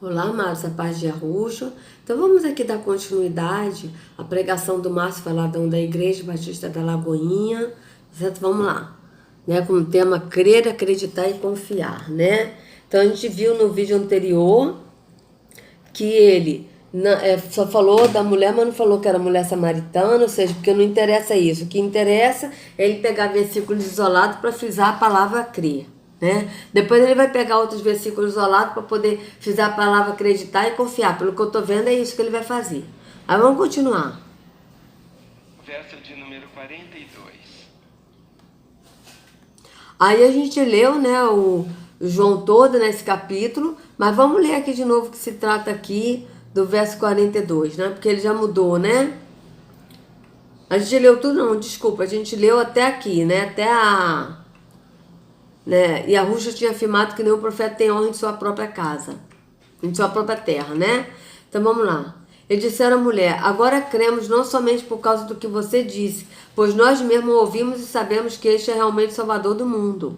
Olá, amados, a paz de Arrucho. Então vamos aqui dar continuidade à pregação do Márcio Valadão da Igreja Batista da Lagoinha, certo? Vamos lá, né? Com o tema crer, acreditar e confiar, né? Então a gente viu no vídeo anterior que ele só falou da mulher, mas não falou que era mulher samaritana, ou seja, porque não interessa isso. O que interessa é ele pegar versículos isolados para frisar a palavra crer. Né? Depois ele vai pegar outros versículos isolados para poder frisar a palavra acreditar e confiar. Pelo que eu estou vendo, é isso que ele vai fazer. Aí vamos continuar. Verso de número 42. Aí a gente leu, né, o João todo nesse capítulo, mas vamos ler aqui de novo que se trata aqui do verso 42, né? Porque ele já mudou, né? A gente leu tudo, não, desculpa, a gente leu até aqui, né? Até a... né? E a Rússia tinha afirmado que nenhum profeta tem honra em sua própria casa, em sua própria terra, né? Então vamos lá. Eles disseram à mulher: agora cremos não somente por causa do que você disse, pois nós mesmos ouvimos e sabemos que este é realmente o Salvador do mundo.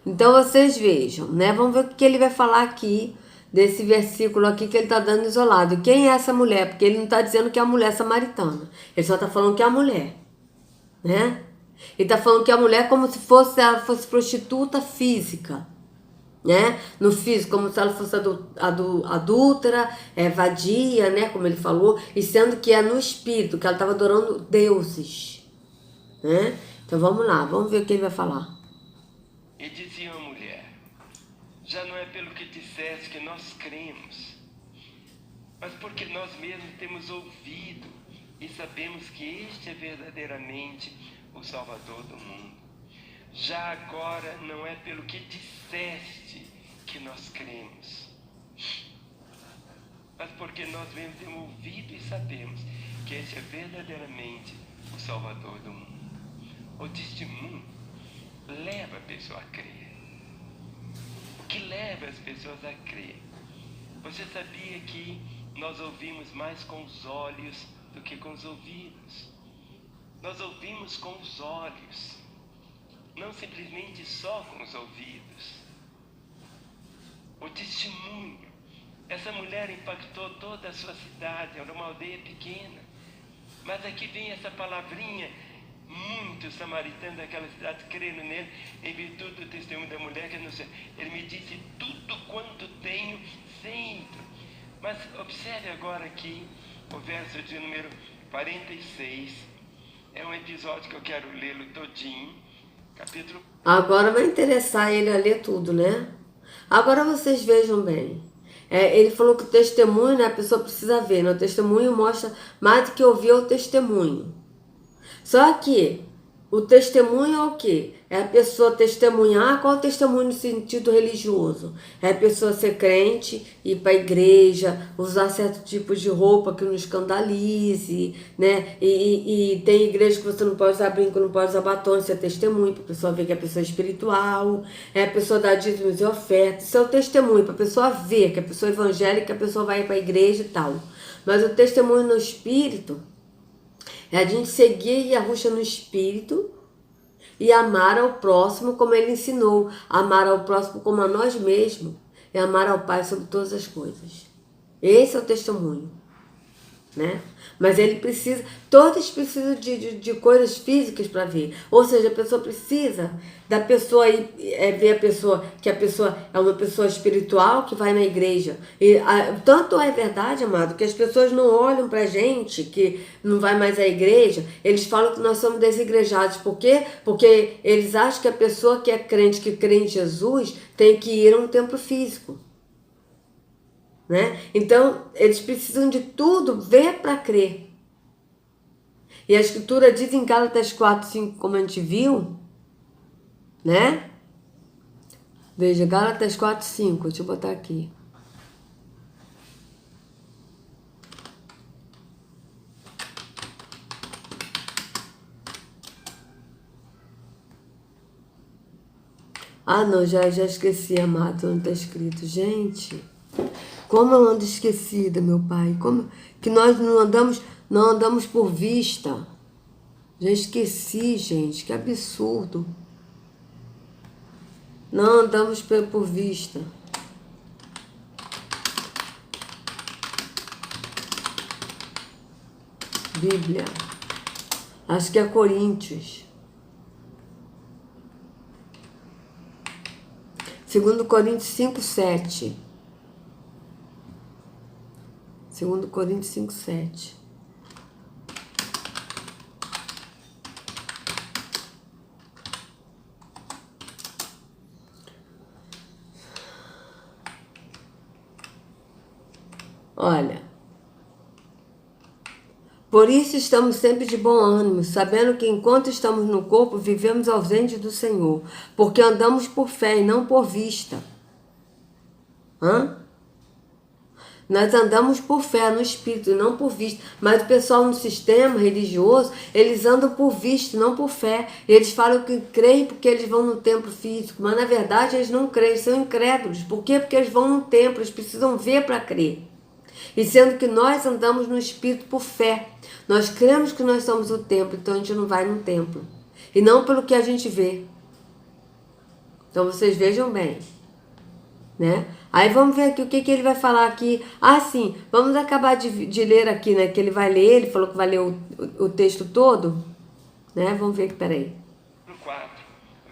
Então vocês vejam, né? Vamos ver o que ele vai falar aqui, desse versículo aqui que ele está dando isolado. Quem é essa mulher? Porque ele não está dizendo que é a mulher samaritana. Ele só está falando que é a mulher, né? Ele está falando que a mulher é como se ela fosse prostituta física, né? No físico, como se ela fosse adúltera, vadia, né? Como ele falou, e sendo que é no espírito, que ela estava adorando deuses, né? Então vamos lá, vamos ver o que ele vai falar. E dizia a mulher: já não é pelo que disseste que nós cremos, mas porque nós mesmos temos ouvido e sabemos que este é verdadeiramente o Salvador do mundo. Já agora não é pelo que disseste que nós cremos, mas porque nós mesmos temos ouvido e sabemos que este é verdadeiramente o Salvador do mundo. O testemunho leva a pessoa a crer. O que leva as pessoas a crer? Você sabia que nós ouvimos mais com os olhos do que com os ouvidos? Nós ouvimos com os olhos, não simplesmente só com os ouvidos. O testemunho. Essa mulher impactou toda a sua cidade, era uma aldeia pequena. Mas aqui vem essa palavrinha: muitos samaritanos daquela cidade creram nele em virtude do testemunho da mulher que anunciou. Ele me disse: tudo quanto tenho sempre. Mas observe agora aqui o verso de número 46. É um episódio que eu quero lê-lo todinho. Capítulo... Agora vai interessar ele a ler tudo, né? Agora vocês vejam bem. Ele falou que o testemunho, né, a pessoa precisa ver, né? O testemunho mostra mais do que ouvir o testemunho. Só que o testemunho é o quê? É a pessoa testemunhar. Qual é o testemunho no sentido religioso? É a pessoa ser crente, ir para a igreja, usar certo tipo de roupa que não escandalize, né? E tem igreja que você não pode usar brinco, não pode usar batom, isso é testemunho, para a pessoa ver que a pessoa é espiritual. É a pessoa dar dízimos e ofertas, isso é o testemunho, para a pessoa ver que a pessoa é evangélica, a pessoa vai para a igreja e tal. Mas o testemunho no espírito é a gente seguir Yahushua no espírito e amar ao próximo como ele ensinou. Amar ao próximo como a nós mesmos é amar ao Pai sobre todas as coisas. Esse é o testemunho, né? Mas ele precisa, todos precisam de coisas físicas para ver. Ou seja, a pessoa precisa da pessoa aí, ver a pessoa, que a pessoa é uma pessoa espiritual que vai na igreja. Tanto é verdade, amado, que as pessoas não olham pra gente, que não vai mais à igreja, eles falam que nós somos desigrejados. Por quê? Porque eles acham que a pessoa que é crente, que crê em Jesus, tem que ir a um templo físico. Né? Então, eles precisam de tudo, ver para crer. E a escritura diz em Gálatas 4, 5, como a gente viu, né? Veja, Gálatas 4, 5, deixa eu botar aqui. Ah, não, já esqueci, amado, onde está escrito. Gente, como eu ando esquecida, meu Pai. Como que nós não andamos por vista. Já esqueci, gente. Que absurdo. Não andamos por vista. Bíblia. Acho que é Coríntios. 2 Coríntios 5, 7. 2 Coríntios 5, 7. Olha, por isso estamos sempre de bom ânimo, sabendo que enquanto estamos no corpo, vivemos ausentes do Senhor, porque andamos por fé e não por vista. Nós andamos por fé no Espírito e não por vista. Mas o pessoal no sistema religioso, eles andam por vista, não por fé. Eles falam que creem porque eles vão no templo físico, mas na verdade eles não creem, são incrédulos. Por quê? Porque eles vão no templo, eles precisam ver para crer. E sendo que nós andamos no Espírito por fé. Nós cremos que nós somos o templo, então a gente não vai no templo. E não pelo que a gente vê. Então vocês vejam bem. Né? Aí vamos ver aqui o que ele vai falar aqui. Ah, sim, vamos acabar de ler aqui, né? Que ele vai ler, ele falou que vai ler o texto todo. Né? Vamos ver aqui, peraí. 4,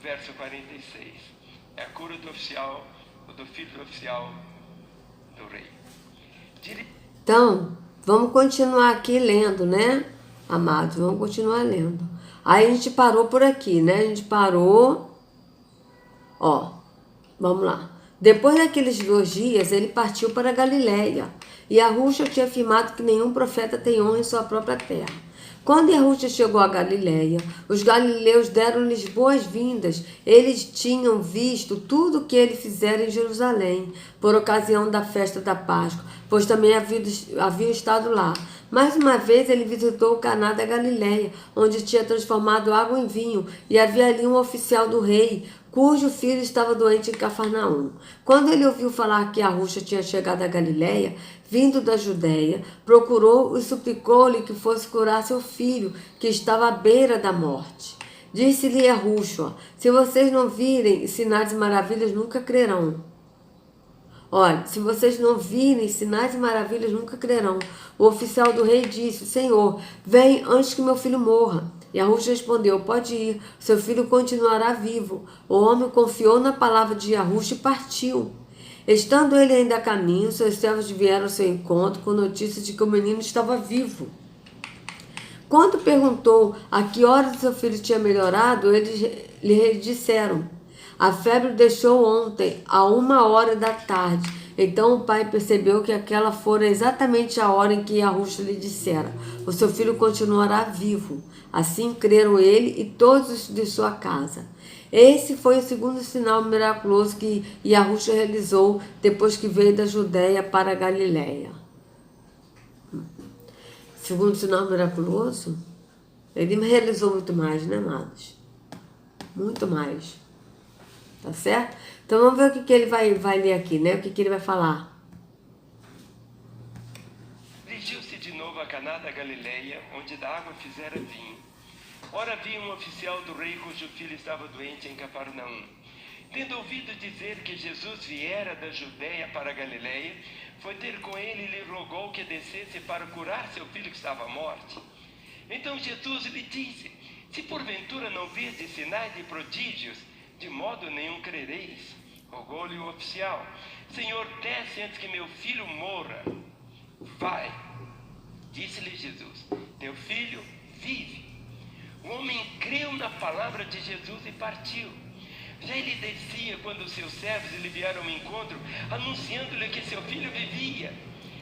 verso 46. É a cura do oficial, do filho oficial do rei. Então, vamos continuar aqui lendo, né, amados? Vamos continuar lendo. Aí a gente parou por aqui, né? A gente parou. Ó, vamos lá. Depois daqueles 2 dias, ele partiu para Galiléia. E Arruxa tinha afirmado que nenhum profeta tem honra em sua própria terra. Quando Arruxa chegou a Galiléia, os galileus deram-lhes boas-vindas. Eles tinham visto tudo o que ele fizera em Jerusalém, por ocasião da festa da Páscoa, pois também haviam estado lá. Mais uma vez ele visitou o Caná da Galiléia, onde tinha transformado água em vinho, e havia ali um oficial do rei, cujo filho estava doente em Cafarnaum. Quando ele ouviu falar que Arruxa tinha chegado a Galiléia, vindo da Judéia, procurou e suplicou-lhe que fosse curar seu filho, que estava à beira da morte. Disse-lhe Arruxa: se vocês não virem sinais e maravilhas, nunca crerão. Olha, se vocês não virem sinais e maravilhas, nunca crerão. O oficial do rei disse: Senhor, vem antes que meu filho morra. E Arruxa respondeu: pode ir, seu filho continuará vivo. O homem confiou na palavra de Arruxa e partiu. Estando ele ainda a caminho, seus servos vieram ao seu encontro com notícia de que o menino estava vivo. Quando perguntou a que hora seu filho tinha melhorado, eles lhe disseram: a febre o deixou ontem, a 1h da tarde. Então o pai percebeu que aquela fora exatamente a hora em que Arruxa lhe dissera: o seu filho continuará vivo. Assim creram ele e todos de sua casa. Esse foi o segundo sinal miraculoso que Arruxa realizou depois que veio da Judéia para a Galiléia. Segundo sinal miraculoso? Ele realizou muito mais, né, amados? Muito mais. Tá certo? Então vamos ver o que ele vai ler aqui, né? O que ele vai falar. Dirigiu-se de novo a Caná da Galiléia, onde da água fizera vinho. Ora havia um oficial do rei cujo filho estava doente em Cafarnaum. Tendo ouvido dizer que Jesus viera da Judéia para a Galiléia, foi ter com ele e lhe rogou que descesse para curar seu filho que estava à morte. Então Jesus lhe disse: se porventura não virdes sinais e prodígios, de modo nenhum crereis. Rogou-lhe o oficial: Senhor, desce antes que meu filho morra. Vai. Disse-lhe Jesus: teu filho vive. O homem creu na palavra de Jesus e partiu. Já ele descia quando seus servos lhe vieram ao encontro, anunciando-lhe que seu filho vivia.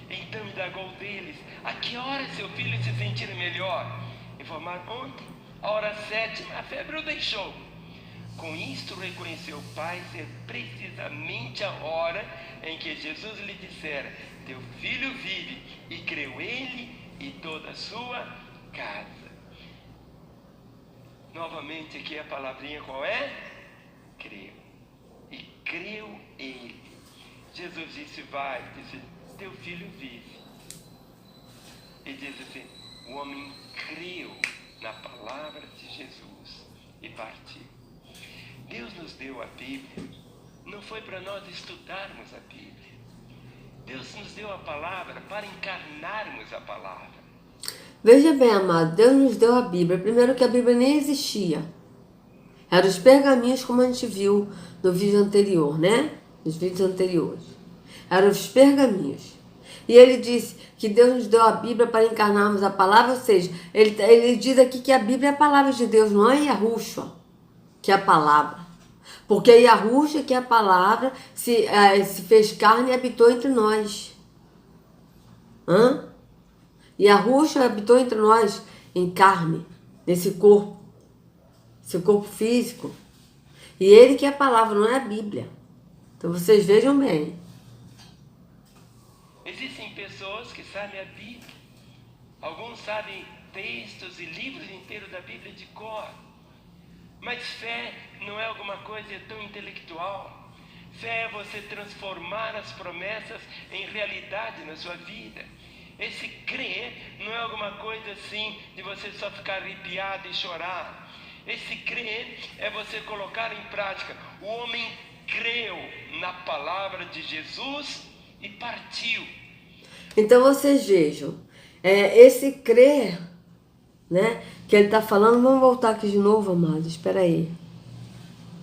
Então indagou deles: a que hora seu filho se sentira melhor? Informaram: ontem, a hora 7, a febre o deixou. Com isto reconheceu o pai ser precisamente a hora em que Jesus lhe dissera: teu filho vive, e creu ele e toda a sua casa. Novamente aqui a palavrinha qual é? Creu. E creu ele. Jesus disse: vai, disse: teu filho vive. E diz assim: o homem creu na palavra de Jesus e partiu. Deus nos deu a Bíblia, não foi para nós estudarmos a Bíblia. Deus nos deu a palavra para encarnarmos a palavra. Veja bem, amado, Deus nos deu a Bíblia. Primeiro que a Bíblia nem existia. Eram os pergaminhos, como a gente viu no vídeo anterior, né? Nos vídeos anteriores. Eram os pergaminhos. E ele disse que Deus nos deu a Bíblia para encarnarmos a palavra, ou seja, ele diz aqui que a Bíblia é a palavra de Deus, não é Yahushua, que é a palavra. Porque Yahushua, que é a palavra, se fez carne e habitou entre nós. Yahushua habitou entre nós em carne, nesse corpo. Seu corpo físico. E ele que é a palavra, não é a Bíblia. Então vocês vejam bem. Existem pessoas que sabem a Bíblia. Alguns sabem textos e livros inteiros da Bíblia de cor. Mas fé não é alguma coisa tão intelectual. Fé é você transformar as promessas em realidade na sua vida. Esse crer não é alguma coisa assim de você só ficar arrepiado e chorar. Esse crer é você colocar em prática. O homem creu na palavra de Jesus e partiu. Então vocês vejam, esse crer, né, que ele está falando, vamos voltar aqui de novo, amados, espera aí.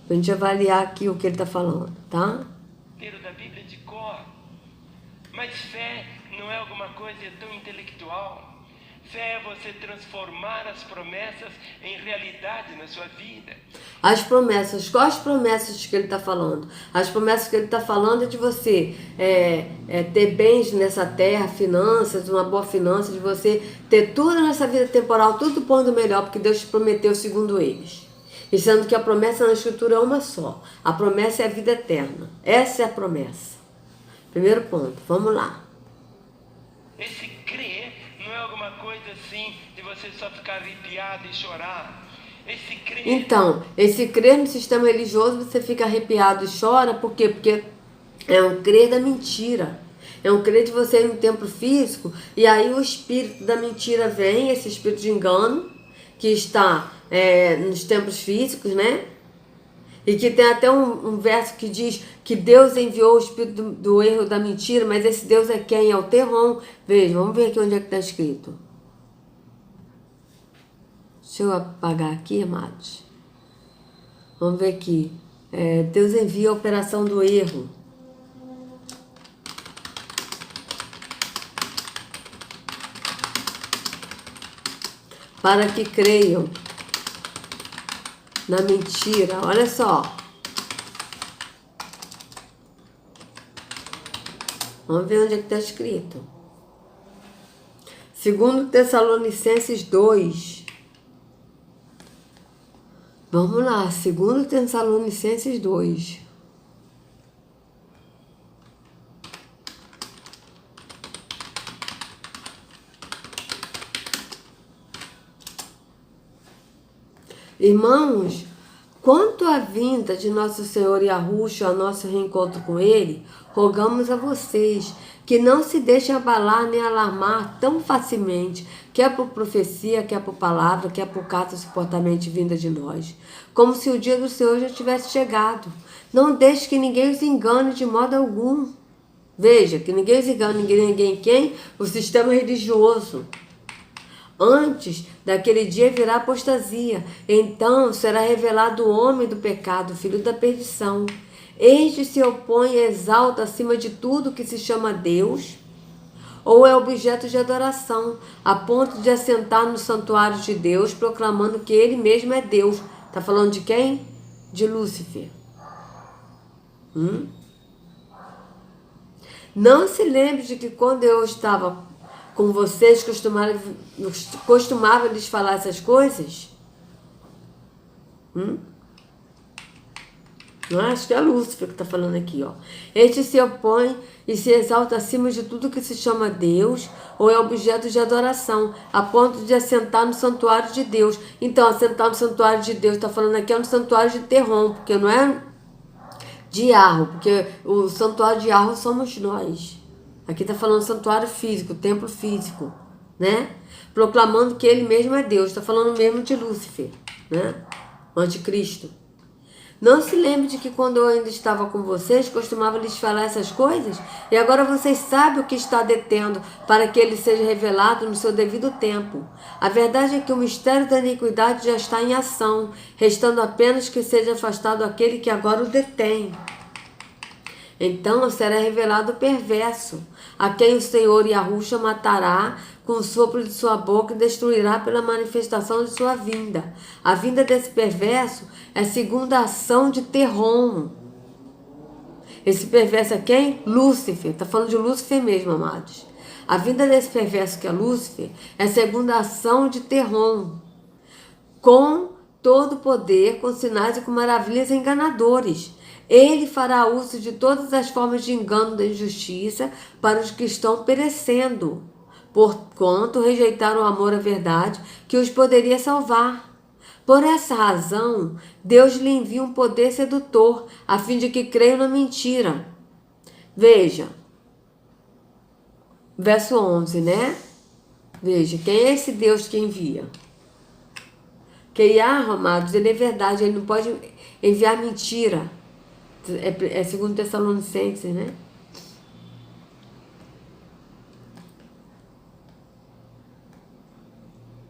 Pra gente avaliar aqui o que ele está falando, tá? Da Bíblia de cor. Mas fé não é alguma coisa tão intelectual. Fé é você transformar as promessas em realidade na sua vida. As promessas, quais promessas que ele está falando? As promessas que ele está falando é de você ter bens nessa terra, finanças, uma boa finança, de você ter tudo nessa vida temporal, tudo do bom e do melhor, porque Deus te prometeu segundo eles. E sendo que a promessa na Escritura é uma só. A promessa é a vida eterna. Essa é a promessa. Primeiro ponto, vamos lá. Esse crer não é alguma coisa assim de você só ficar arrepiado e chorar. Esse crer... Então, esse crer no sistema religioso, você fica arrepiado e chora, por quê? Porque é um crer da mentira. É um crer de você ir no templo físico, e aí o espírito da mentira vem, esse espírito de engano, que está nos templos físicos, né? E que tem até um verso que diz que Deus enviou o espírito do erro, da mentira, mas esse Deus é quem? É o Terron. Veja, vamos ver aqui onde é que está escrito. Deixa eu apagar aqui, amados. Vamos ver aqui. Deus envia a operação do erro. Para que creiam na mentira. Olha só. Vamos ver onde é que está escrito. Segundo Tessalonicenses 2. Vamos lá. Segundo Tessalonicenses 2. Irmãos, quanto à vinda de nosso Senhor Yahushua, ao nosso reencontro com Ele, rogamos a vocês que não se deixem abalar nem alarmar tão facilmente, quer por profecia, quer por palavra, quer por carta supostamente vinda de nós, como se o dia do Senhor já tivesse chegado. Não deixe que ninguém os engane de modo algum. Veja, que ninguém os engane, ninguém quem? O sistema religioso. Antes daquele dia virá apostasia, então será revelado o homem do pecado, filho da perdição. Este se opõe e exalta acima de tudo que se chama Deus, ou é objeto de adoração, a ponto de assentar no santuário de Deus, proclamando que ele mesmo é Deus. Está falando de quem? De Lúcifer. Não se lembre de que quando eu estava com vocês, costumava lhes falar essas coisas? Não, acho que é Lúcifer que está falando aqui, ó. Este se opõe e se exalta acima de tudo que se chama Deus, ou é objeto de adoração, a ponto de assentar no santuário de Deus. Então, assentar no santuário de Deus, está falando aqui, é no santuário de Terron, porque não é de Yarro, porque o santuário de Yarro somos nós. Aqui está falando santuário físico, templo físico, né? Proclamando que ele mesmo é Deus. Está falando mesmo de Lúcifer, né? O anticristo. Não se lembre de que quando eu ainda estava com vocês, costumava lhes falar essas coisas? E agora vocês sabem o que está detendo, para que ele seja revelado no seu devido tempo. A verdade é que o mistério da iniquidade já está em ação, restando apenas que seja afastado aquele que agora o detém. Então será revelado o perverso, a quem o Senhor Yahushua matará com o sopro de sua boca e destruirá pela manifestação de sua vinda. A vinda desse perverso é segundo a ação de Terrom. Esse perverso é quem? Lúcifer. Está falando de Lúcifer mesmo, amados. A vinda desse perverso que é Lúcifer é segundo a ação de Terrom, com todo poder, com sinais e com maravilhas enganadores. Ele fará uso de todas as formas de engano da injustiça para os que estão perecendo, porquanto rejeitaram o amor à verdade que os poderia salvar. Por essa razão, Deus lhe envia um poder sedutor, a fim de que creiam na mentira. Veja, verso 11, né? Veja, quem é esse Deus que envia? Que Yahweh, amados, ele é verdade, ele não pode enviar mentira. É segundo Tessalonicenses, né?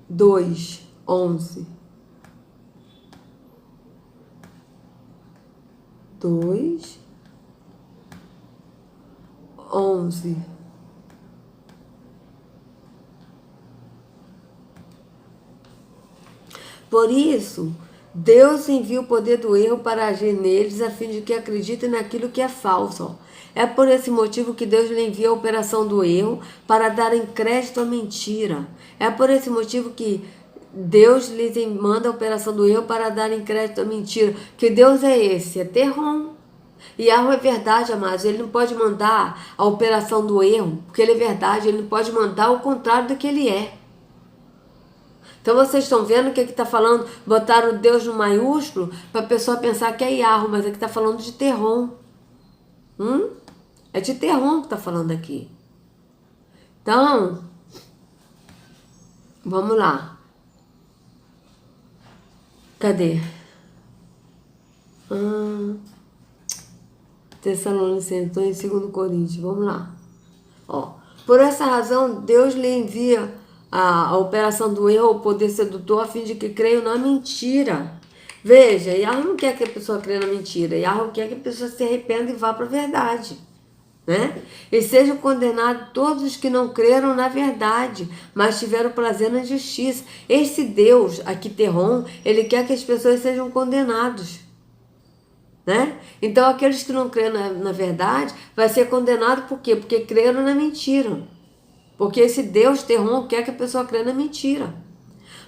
Dois, 11. 2, 11. Por isso, Deus envia o poder do erro para agir neles, a fim de que acreditem naquilo que é falso. É por esse motivo que Deus lhe envia a operação do erro para darem crédito à mentira. É por esse motivo que Deus lhes manda a operação do erro para darem crédito à mentira. Que Deus é esse? É Terrom. E Yahweh é verdade, amados. Ele não pode mandar a operação do erro, porque ele é verdade. Ele não pode mandar o contrário do que ele é. Então vocês estão vendo o que está falando? Botaram Deus no maiúsculo para a pessoa pensar que é Yahweh, mas aqui está falando de Terrom. É de Terrom que está falando aqui. Então, vamos lá. Cadê? Tessalonicenses, estou em 2 Coríntios, vamos lá. Ó, por essa razão, Deus lhe envia a operação do erro, o poder sedutor, a fim de que creiam na mentira. Veja, Yahweh não quer que a pessoa creia na mentira. Yahweh quer que a pessoa se arrependa e vá para a verdade. Né? E sejam condenados todos os que não creram na verdade, mas tiveram prazer na justiça. Esse Deus, aqui Terrom, ele quer que as pessoas sejam condenados. Né? Então aqueles que não creram na verdade vai ser condenado por quê? Porque creram na mentira. Porque esse Deus Terrom quer que a pessoa creia na mentira.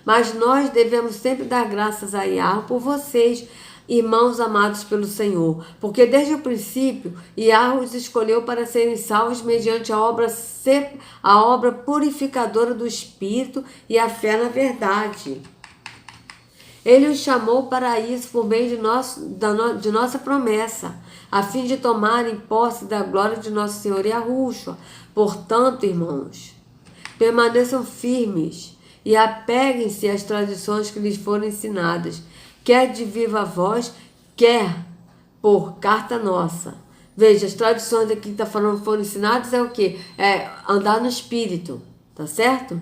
Mas nós devemos sempre dar graças a Yahweh por vocês, irmãos amados pelo Senhor. Porque desde o princípio, Yahweh os escolheu para serem salvos mediante a obra purificadora do Espírito e a fé na verdade. Ele os chamou para isso por meio de nossa promessa, a fim de tomarem posse da glória de nosso Senhor Yahushua. Portanto, irmãos, permaneçam firmes e apeguem-se às tradições que lhes foram ensinadas, quer de viva voz, quer por carta nossa. Veja, as tradições aqui que está falando foram ensinadas é o quê? É andar no Espírito, tá certo?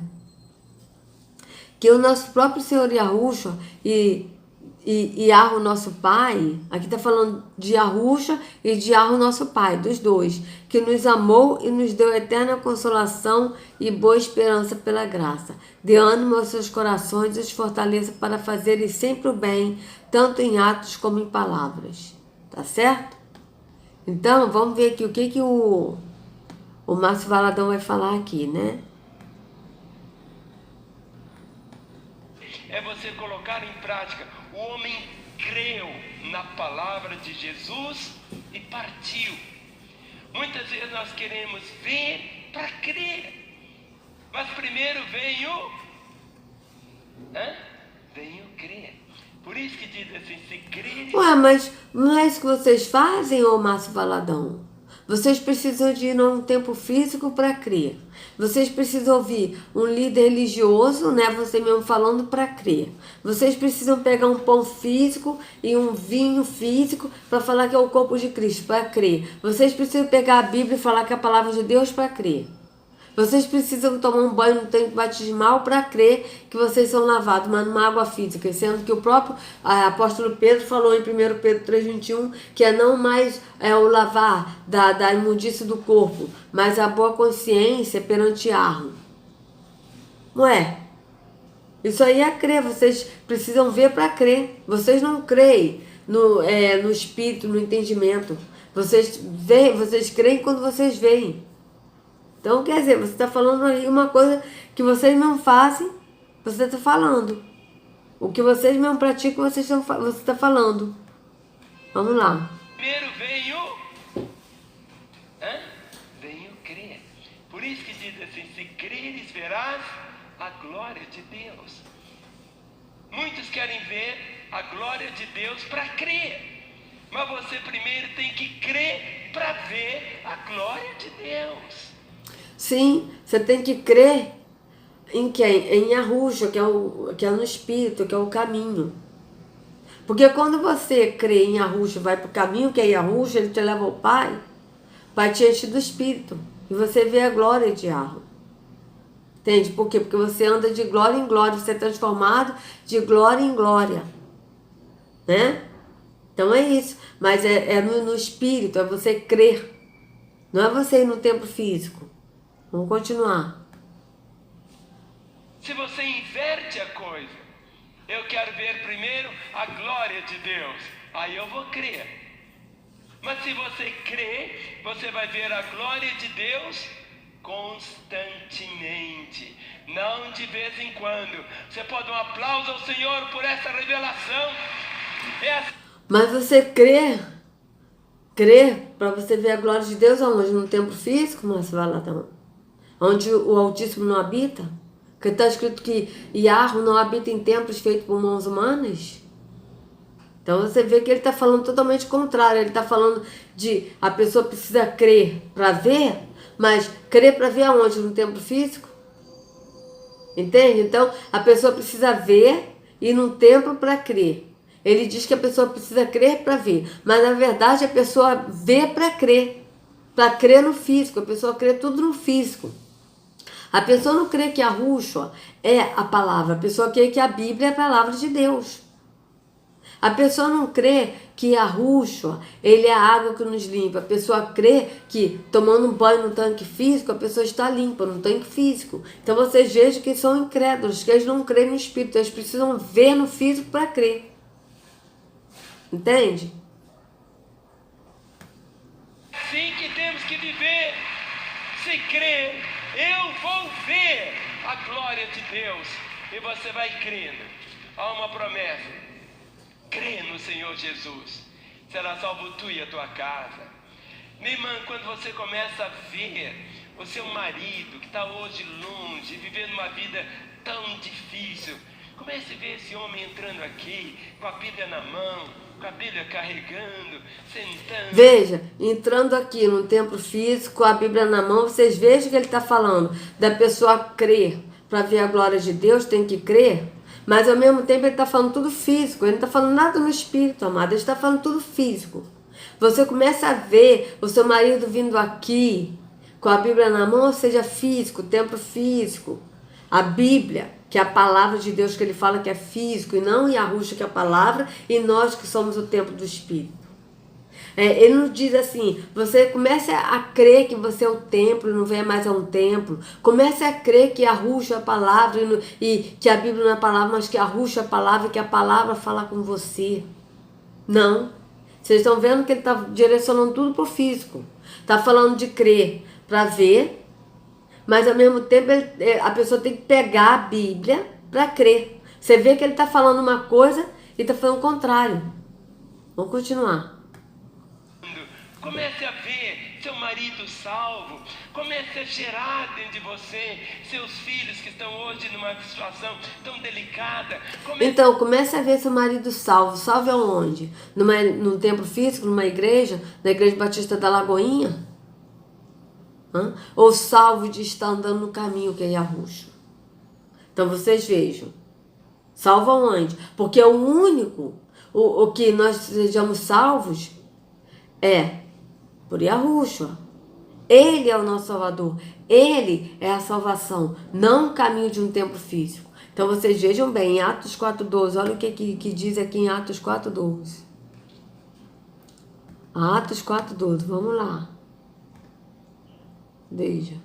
Que o nosso próprio Senhor Yahushua e Yahweh, nosso Pai, aqui está falando de Yahushua e de Yahweh, nosso Pai, dos dois, que nos amou e nos deu eterna consolação e boa esperança pela graça. Dê ânimo aos seus corações e os fortaleça para fazerem sempre o bem, tanto em atos como em palavras. Tá certo? Então, vamos ver aqui o que o Márcio Valadão vai falar aqui, né? É você colocar em prática. O homem creu na palavra de Jesus e partiu. Muitas vezes nós queremos ver para crer. Mas primeiro vem o crer. Por isso que diz assim, se crer... Ué, mas não é isso que vocês fazem, ô Márcio Valadão? Vocês precisam de ir num templo físico para crer. Vocês precisam ouvir um líder religioso, né? Você mesmo falando para crer. Vocês precisam pegar um pão físico e um vinho físico para falar que é o corpo de Cristo, para crer. Vocês precisam pegar a Bíblia e falar que é a palavra de Deus para crer. Vocês precisam tomar um banho no tanque batismal para crer que vocês são lavados, mas numa água física, sendo que o próprio apóstolo Pedro falou em 1 Pedro 3,21 que é não mais o lavar da imundície do corpo, mas a boa consciência perante Arro. Não é? Isso aí é crer, vocês precisam ver para crer. Vocês não creem no espírito, no entendimento. Vocês creem quando vocês veem. Então, quer dizer, você está falando aí uma coisa que vocês não fazem, você está falando. O que vocês não praticam, você está falando. Vamos lá. Primeiro venho crer. Por isso que diz assim, se creres, verás a glória de Deus. Muitos querem ver a glória de Deus para crer. Mas você primeiro tem que crer para ver a glória de Deus. Sim, você tem que crer em quem? Em Yahushua, que é no Espírito, que é o caminho. Porque quando você crê em Yahushua, vai para o caminho que é Yahushua, ele te leva ao Pai, o Pai te enche do Espírito. E você vê a glória de Yahushua. Entende? Por quê? Porque você anda de glória em glória, você é transformado de glória em glória. Né? Então é isso. Mas é no Espírito, é você crer. Não é você ir no templo físico. Vamos continuar. Se você inverte a coisa, eu quero ver primeiro a glória de Deus, aí eu vou crer. Mas se você crer, você vai ver a glória de Deus constantemente, não de vez em quando. Você pode dar um aplauso ao Senhor por essa revelação. Mas você crê para você ver a glória de Deus aonde? No templo físico? Mas você vai lá também. Onde o Altíssimo não habita? Que está escrito que Yahu não habita em templos feitos por mãos humanas? Então você vê que ele está falando totalmente contrário. Ele está falando de a pessoa precisa crer para ver, mas crer para ver aonde? No templo físico? Entende? Então a pessoa precisa ver e ir no templo para crer. Ele diz que a pessoa precisa crer para ver, mas na verdade a pessoa vê para crer no físico. A pessoa crê tudo no físico. A pessoa não crê que Yahushua é a palavra, a pessoa crê que a Bíblia é a palavra de Deus. A pessoa não crê que Yahushua, ele é a água que nos limpa. A pessoa crê que tomando um banho no tanque físico, a pessoa está limpa no tanque físico. Então vocês vejam que são incrédulos, que eles não creem no Espírito, eles precisam ver no físico para crer. Entende? Assim que temos que viver. Se crer, eu vou ver a glória de Deus. E você vai crendo. Há uma promessa. Crê no Senhor Jesus. Será salvo tu e a tua casa. Minha irmã, quando você começa a ver o seu marido que está hoje longe, vivendo uma vida tão difícil, comece a ver esse homem entrando aqui, com a Bíblia na mão, com a Bíblia carregando, sentando. Veja, entrando aqui no templo físico, com a Bíblia na mão, vocês vejam que ele está falando da pessoa crer. Para ver a glória de Deus, tem que crer. Mas ao mesmo tempo ele está falando tudo físico. Ele não está falando nada no espírito, amado. Ele está falando tudo físico. Você começa a ver o seu marido vindo aqui, com a Bíblia na mão, ou seja, físico, templo físico. A Bíblia, que é a palavra de Deus, que ele fala que é físico, e não Yahushua, que é a palavra, e nós que somos o templo do Espírito. Ele nos diz assim, você comece a crer que você é o templo, não vem mais a um templo. Comece a crer que Yahushua é a palavra, e que a Bíblia não é a palavra, mas que Yahushua é a palavra, e que a palavra fala com você. Não. Vocês estão vendo que ele está direcionando tudo para o físico. Está falando de crer para ver, mas ao mesmo tempo a pessoa tem que pegar a Bíblia para crer. Você vê que ele está falando uma coisa e está falando o contrário. Vamos continuar. Comece a ver seu marido salvo. Comece a gerar dentro de você seus filhos que estão hoje numa situação tão delicada. Então, comece a ver seu marido salvo. Salvo aonde? Num templo físico, numa igreja? Na Igreja Batista da Lagoinha? Ou salvo de estar andando no caminho que é Yahushua? Então, vocês vejam. Salvo aonde? Porque o único, o que nós sejamos salvos é por Yahushua. Ele é o nosso Salvador. Ele é a salvação, não o caminho de um templo físico. Então vocês vejam bem, em Atos 4:12, olha o que diz aqui em Atos 4:12. Atos 4:12, vamos lá. Veja.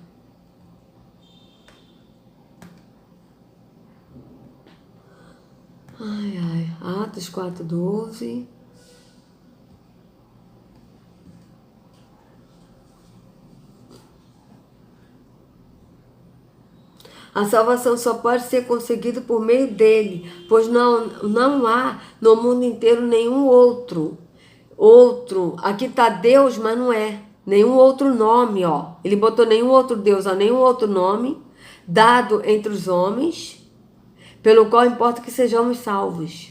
Atos 4:12. A salvação só pode ser conseguida por meio dele, pois não há no mundo inteiro nenhum outro. Aqui está Deus, mas não é. Nenhum outro nome, ó. Ele botou nenhum outro Deus, ó, nenhum outro nome dado entre os homens, pelo qual importa que sejamos salvos.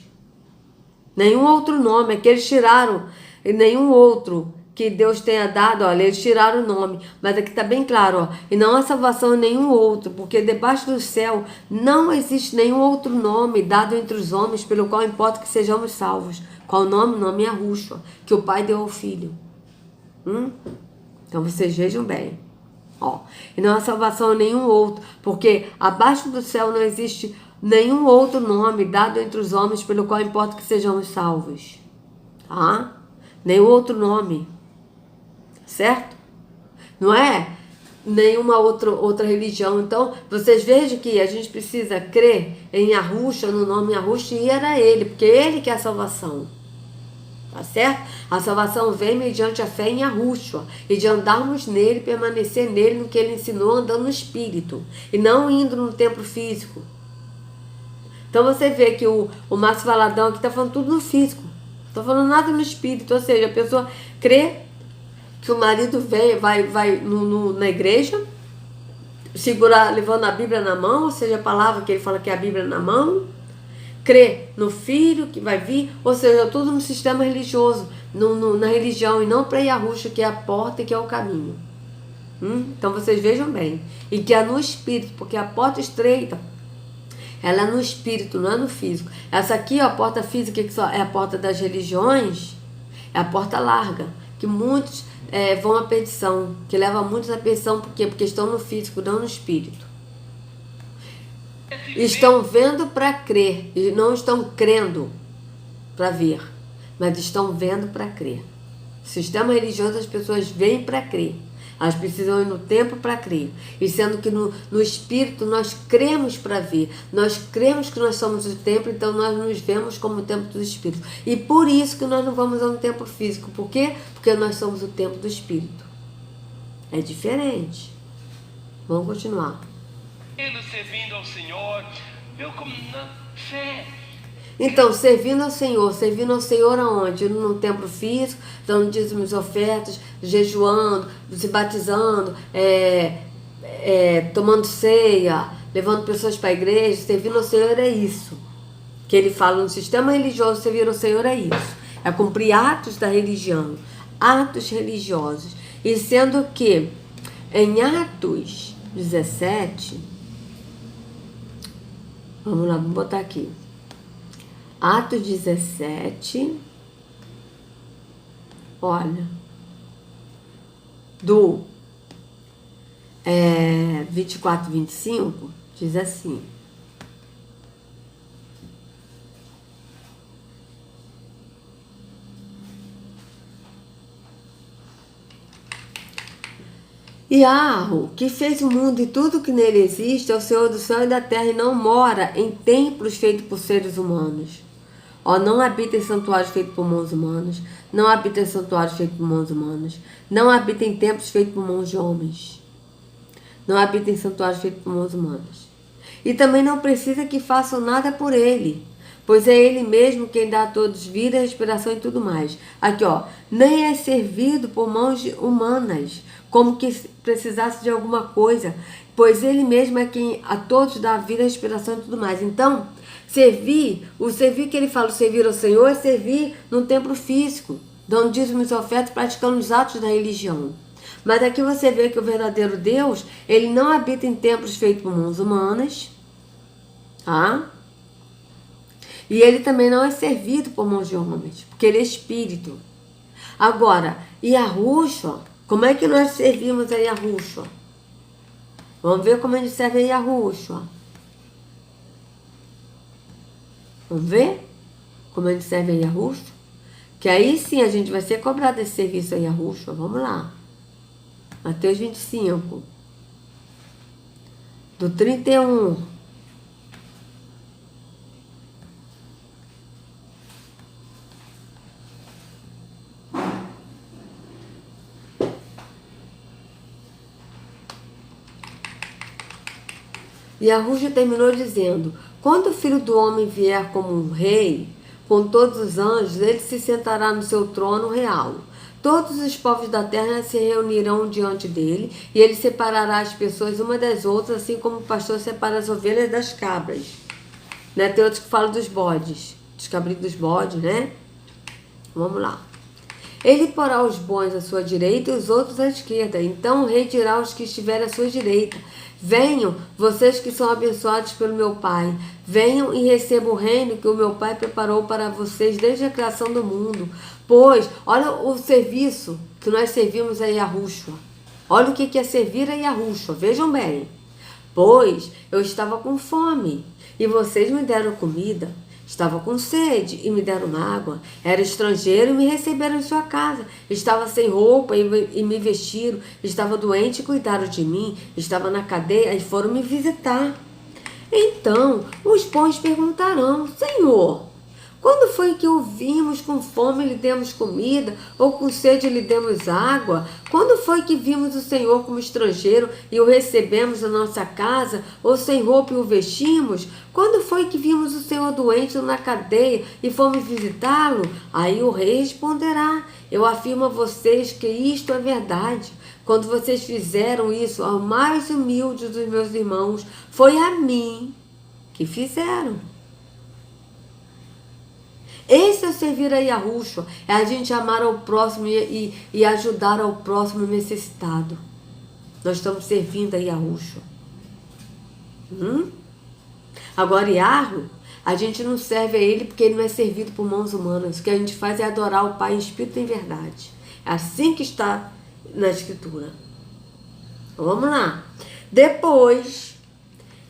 Nenhum outro nome, é que eles tiraram, nenhum outro que Deus tenha dado, olha, eles tiraram o nome, mas aqui está bem claro, ó, e não há salvação em nenhum outro, porque debaixo do céu não existe nenhum outro nome dado entre os homens, pelo qual importa que sejamos salvos. Qual o nome? O nome é Yahushua, que o Pai deu ao Filho. Então vocês vejam bem, ó, e não há salvação em nenhum outro, porque abaixo do céu não existe nenhum outro nome dado entre os homens, pelo qual importa que sejamos salvos, tá? Nenhum outro nome. Certo? Não é nenhuma outra religião. Então, vocês vejam que a gente precisa crer em Yahushua, no nome Yahushua, e era ele, porque ele que é a salvação. Tá certo? A salvação vem mediante a fé em Yahushua, e de andarmos nele, permanecer nele, no que ele ensinou, andando no espírito, e não indo no templo físico. Então, você vê que o Márcio Valadão aqui está falando tudo no físico. Não está falando nada no espírito, ou seja, a pessoa crê que o marido vai na igreja, levando a Bíblia na mão, ou seja, a palavra que ele fala que é a Bíblia na mão, crê no filho que vai vir, ou seja, tudo no sistema religioso, na religião, e não para Yahushua, que é a porta e que é o caminho. Então vocês vejam bem, e que é no espírito, porque a porta estreita, ela é no espírito, não é no físico. Essa aqui, ó, a porta física, que só é a porta das religiões, é a porta larga, que muitos vão à perdição, que leva muitos à perdição. Por quê? Porque estão no físico, não no espírito. Estão vendo para crer, e não estão crendo para ver, mas estão vendo para crer. O sistema religioso, as pessoas veem para crer. Elas precisam ir no templo para crer. E sendo que no espírito nós cremos para ver. Nós cremos que nós somos o templo, então nós nos vemos como o templo do espírito. E por isso que nós não vamos a um templo físico. Por quê? Porque nós somos o templo do espírito. É diferente. Vamos continuar. Ele servindo ao Senhor, eu como na fé. Então, servindo ao Senhor aonde? No templo físico, dando dízimos, ofertas, jejuando, se batizando, tomando ceia, levando pessoas para a igreja. Servindo ao Senhor é isso. Que ele fala no sistema religioso, servir ao Senhor é isso. É cumprir atos da religião, atos religiosos. E sendo que em Atos 17, vamos lá, vamos botar aqui. Atos 17, olha, do 24 e 25, diz assim: Yahweh, que fez o mundo e tudo que nele existe, é o Senhor do céu e da terra, e não mora em templos feitos por seres humanos. Não habita em santuários feitos por mãos humanas, não habita em santuários feitos por mãos humanas, não habita em templos feitos por mãos de homens, não habita em santuários feitos por mãos humanas. E também não precisa que façam nada por ele, pois é Ele mesmo quem dá a todos vida, respiração e tudo mais. Aqui, ó, nem é servido por mãos humanas, como que precisasse de alguma coisa, pois Ele mesmo é quem a todos dá vida, respiração e tudo mais. Então, o servir que ele fala, servir ao Senhor, é servir num templo físico, dando dízimos e ofertas, praticando os atos da religião. Mas aqui você vê que o verdadeiro Deus, ele não habita em templos feitos por mãos humanas, tá? E ele também não é servido por mãos de homens, porque ele é espírito. Agora, Yahushua, como é que nós servimos a Yahushua? Vamos ver como a gente serve a Yahushua. Vamos ver como a gente serve a Yahushua? Que aí sim a gente vai ser cobrado esse serviço a Yahushua. Vamos lá. Mateus 25. Do 31. E Yahushua terminou dizendo: quando o Filho do Homem vier como um rei, com todos os anjos, ele se sentará no seu trono real. Todos os povos da terra se reunirão diante dele, e ele separará as pessoas uma das outras, assim como o pastor separa as ovelhas das cabras. Né? Tem outros que falam dos bodes, dos cabritos dos bodes, né? Vamos lá. Ele porá os bons à sua direita e os outros à esquerda. Então o rei dirá aos que estiverem à sua direita: venham, vocês que são abençoados pelo meu Pai. Venham e recebam o reino que o meu Pai preparou para vocês desde a criação do mundo. Pois, olha o serviço que nós servimos a Yahushua. Olha o que é servir a Yahushua. Vejam bem. Pois eu estava com fome e vocês me deram comida. Estava com sede e me deram água. Era estrangeiro e me receberam em sua casa. Estava sem roupa e me vestiram. Estava doente e cuidaram de mim. Estava na cadeia e foram me visitar. Então os bons perguntarão: Senhor, quando foi que o vimos com fome e lhe demos comida, ou com sede e lhe demos água? Quando foi que vimos o Senhor como estrangeiro e o recebemos na nossa casa, ou sem roupa e o vestimos? Quando foi que vimos o Senhor doente ou na cadeia e fomos visitá-lo? Aí o rei responderá: eu afirmo a vocês que isto é verdade. Quando vocês fizeram isso ao mais humilde dos meus irmãos, foi a mim que fizeram. Esse é o servir a Yahushua, é a gente amar ao próximo e ajudar ao próximo necessitado. Nós estamos servindo a Yahushua. Agora, Yahu, a gente não serve a ele porque ele não é servido por mãos humanas. O que a gente faz é adorar o Pai em espírito e em verdade. É assim que está na Escritura. Vamos lá. Depois,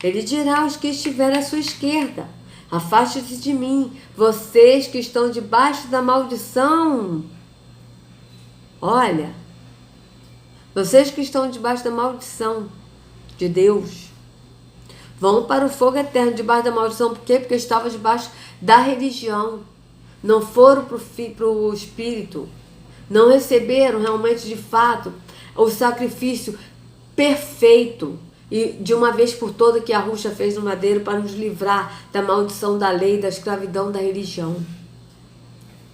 ele dirá aos que estiverem à sua esquerda: afaste-se de mim, vocês que estão debaixo da maldição. Olha, vocês que estão debaixo da maldição de Deus, vão para o fogo eterno. Debaixo da maldição, por quê? Porque estavam debaixo da religião. Não foram para o Espírito. Não receberam realmente, de fato, o sacrifício perfeito e de uma vez por toda que Yahushua fez no madeiro para nos livrar da maldição da lei, da escravidão da religião.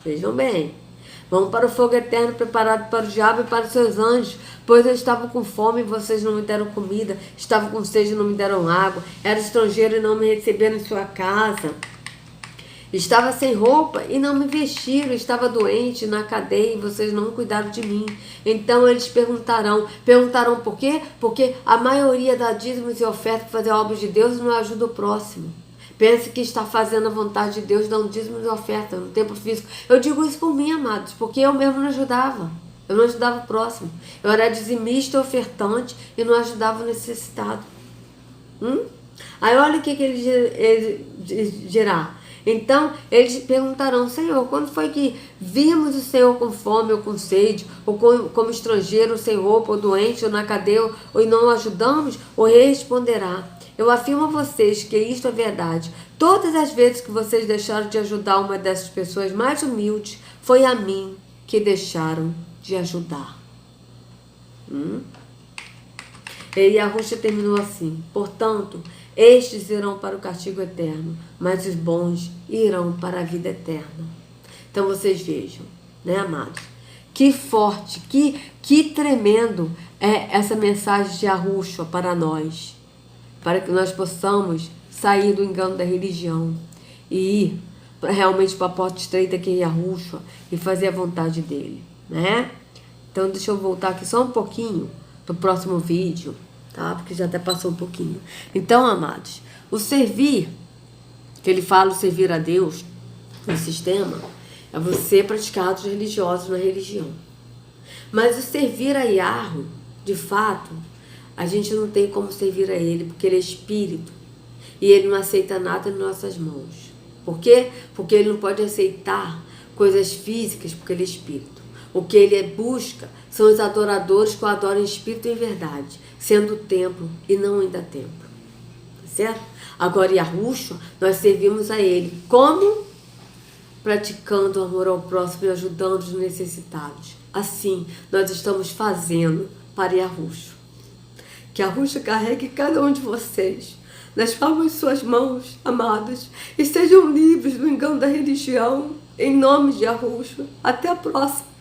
Vejam bem. Vão para o fogo eterno preparado para o diabo e para os seus anjos, pois eu estava com fome e vocês não me deram comida, estava com sede e não me deram água, era estrangeiro e não me receberam em sua casa. Estava sem roupa e não me vestiram, estava doente na cadeia e vocês não cuidaram de mim. Então eles perguntarão por quê? Porque a maioria dá dízimos e ofertas para fazer obras de Deus e não ajuda o próximo. Pensa que está fazendo a vontade de Deus, dando dízimos e ofertas no templo físico. Eu digo isso por mim, amados, porque eu mesmo não ajudava. Eu não ajudava o próximo. Eu era dizimista, ofertante e não ajudava o necessitado. Aí olha o que ele dirá. Então eles perguntarão: Senhor, quando foi que vimos o Senhor com fome ou com sede, ou como estrangeiro, ou sem roupa, ou doente, ou na cadeia, ou e não o ajudamos? O rei responderá: eu afirmo a vocês que isto é verdade. Todas as vezes que vocês deixaram de ajudar uma dessas pessoas mais humildes, foi a mim que deixaram de ajudar. E Yahushua terminou assim: portanto, Estes irão para o castigo eterno, mas os bons irão para a vida eterna. Então vocês vejam, né, amados? Que forte, que tremendo é essa mensagem de Yahushua para nós, para que nós possamos sair do engano da religião e ir realmente para a porta estreita que é Yahushua e fazer a vontade dele, né? Então deixa eu voltar aqui só um pouquinho para o próximo vídeo, tá? Porque já até passou um pouquinho. Então, amados, o servir, que ele fala, o servir a Deus no sistema, é você praticar atos religiosos na religião. Mas o servir a Yahweh, de fato, a gente não tem como servir a ele, porque ele é espírito. E ele não aceita nada em nossas mãos. Por quê? Porque ele não pode aceitar coisas físicas, porque ele é espírito. O que ele busca são os adoradores que o adoram em espírito e em verdade, sendo o templo e não ainda templo. Tá certo? Agora, Yahushua, nós servimos a ele. Como? Praticando o amor ao próximo e ajudando os necessitados. Assim, nós estamos fazendo para Yahushua. Que Yahushua carregue cada um de vocês nas palmas de suas mãos, amadas, e sejam livres do engano da religião, em nome de Yahushua. Até a próxima.